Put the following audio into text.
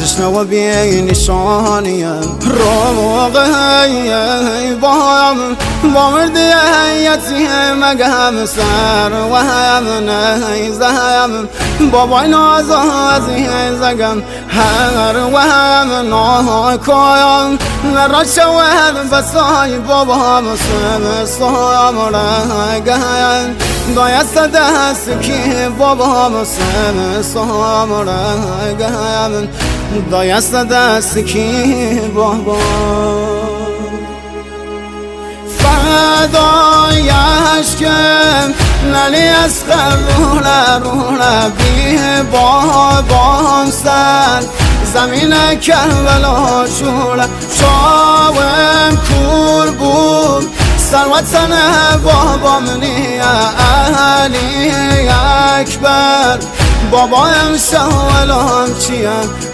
تشنه و بی نشانیم روغی با مردی یتیم مگم سر و هم نیزم بابای نازازی زگم هر و هم ناکایم را شود بسای بابا مسلم سام رگم دایست دست کی بابا مسلم سام رگم دایست دست کی بابا فدایش کم نلی از رونا بی بابام سر زمین کربلا شوله شاوم کور بود سروتن بابام نیا علی اکبر بابایم شاولام چیم